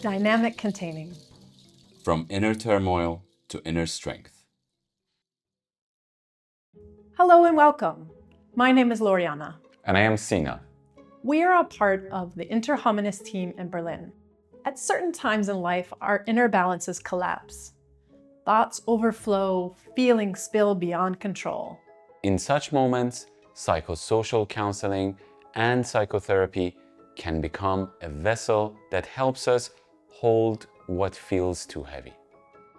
Dynamic containing. From inner turmoil to inner strength. Hello and welcome. My name is Loriana. And I am Sina. We are a part of the Inter Homines team in Berlin. At certain times in life, our inner balances collapse. Thoughts overflow, feelings spill beyond control. In such moments, psychosocial counseling and psychotherapy can become a vessel that helps us hold what feels too heavy.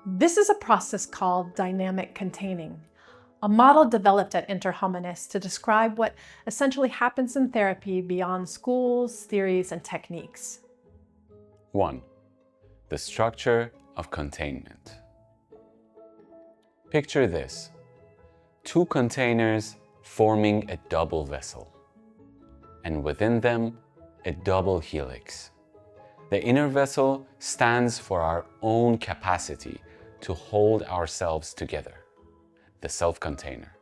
This is a process called dynamic containing, a model developed at Inter Homines to describe what essentially happens in therapy beyond schools, theories, and techniques. 1. The structure of containment. Picture this: 2 containers forming a double vessel, and within them, a double helix. The inner vessel stands for our own capacity to hold ourselves together, the self-container.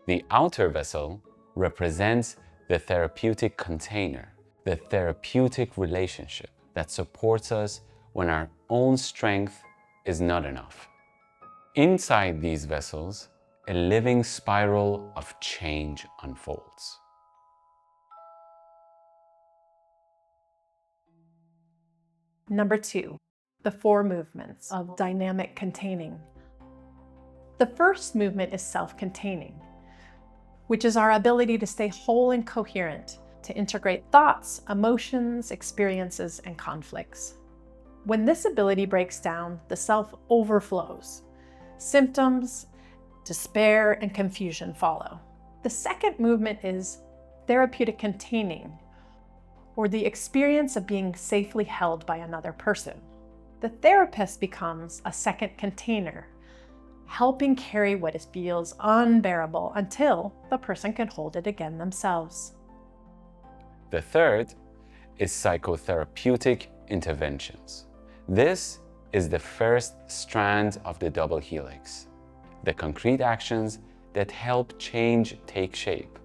The outer vessel represents the therapeutic container, the therapeutic relationship that supports us when our own strength is not enough. Inside these vessels, a living spiral of change unfolds. Number 2, the 4 movements of dynamic containing. The first movement is self-containing, which is our ability to stay whole and coherent, to integrate thoughts, emotions, experiences, and conflicts. When this ability breaks down, the self overflows. Symptoms, despair, and confusion follow. The second movement is therapeutic containing, or the experience of being safely held by another person. The therapist becomes a second container, helping carry what feels unbearable until the person can hold it again themselves. The third is psychotherapeutic interventions. This is the first strand of the double helix, the concrete actions that help change take shape: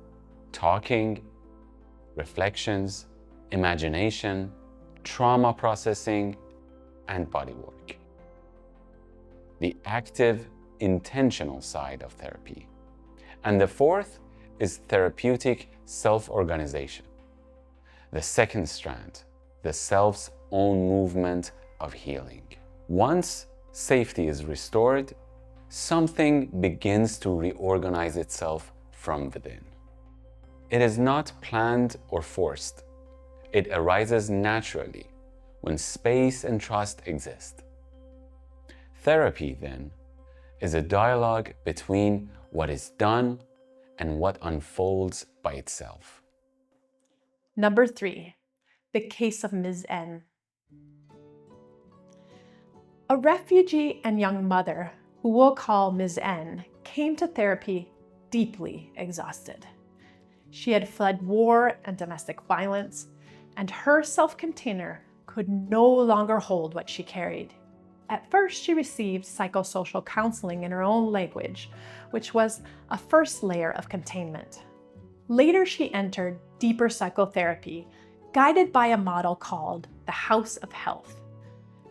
talking, reflections, imagination, trauma processing, and bodywork. The active, intentional side of therapy. And the fourth is therapeutic self-organization, the second strand, the self's own movement of healing. Once safety is restored, something begins to reorganize itself from within. It is not planned or forced. It arises naturally when space and trust exist. Therapy, then, is a dialogue between what is done and what unfolds by itself. Number 3, the case of Ms. N. A refugee and young mother, who we'll call Ms. N, came to therapy deeply exhausted. She had fled war and domestic violence, and her self-container could no longer hold what she carried. At first, she received psychosocial counseling in her own language, which was a first layer of containment. Later, she entered deeper psychotherapy, guided by a model called the House of Health,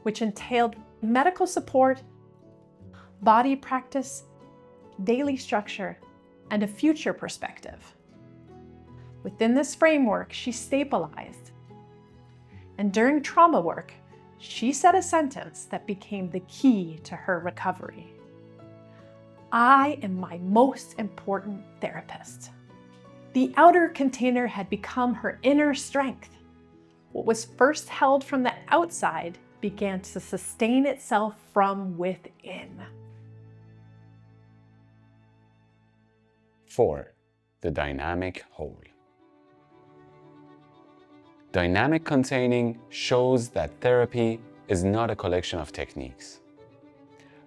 which entailed medical support, body practice, daily structure, and a future perspective. Within this framework, she stabilized. And during trauma work, she said a sentence that became the key to her recovery. "I am my most important therapist." The outer container had become her inner strength. What was first held from the outside began to sustain itself from within. 4. The dynamic whole. Dynamic containing shows that therapy is not a collection of techniques,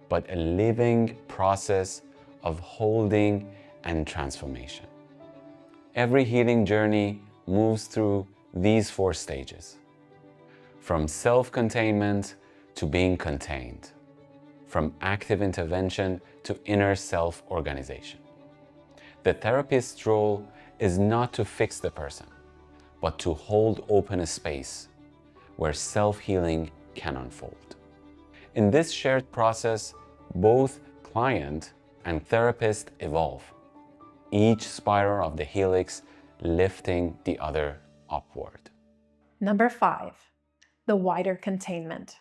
but a living process of holding and transformation. Every healing journey moves through these 4 stages, from self-containment to being contained, from active intervention to inner self-organization. The therapist's role is not to fix the person, but to hold open a space where self-healing can unfold. In this shared process, both client and therapist evolve, each spiral of the helix lifting the other upward. Number 5, the wider containment.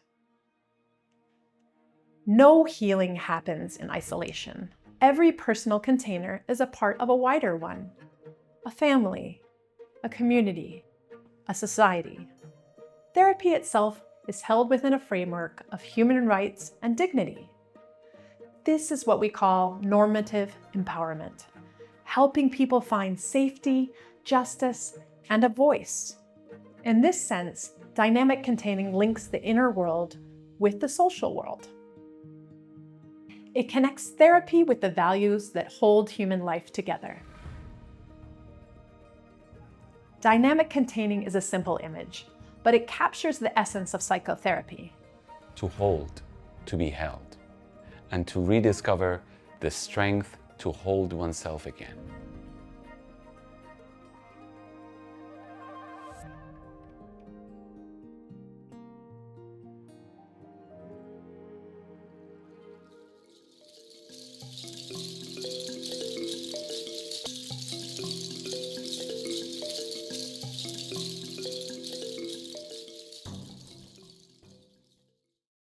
No healing happens in isolation. Every personal container is a part of a wider one, a family, a community, a society. Therapy itself is held within a framework of human rights and dignity. This is what we call normative empowerment, helping people find safety, justice, and a voice. In this sense, dynamic containing links the inner world with the social world. It connects therapy with the values that hold human life together. Dynamic containing is a simple image, but it captures the essence of psychotherapy. To hold, to be held, and to rediscover the strength to hold oneself again.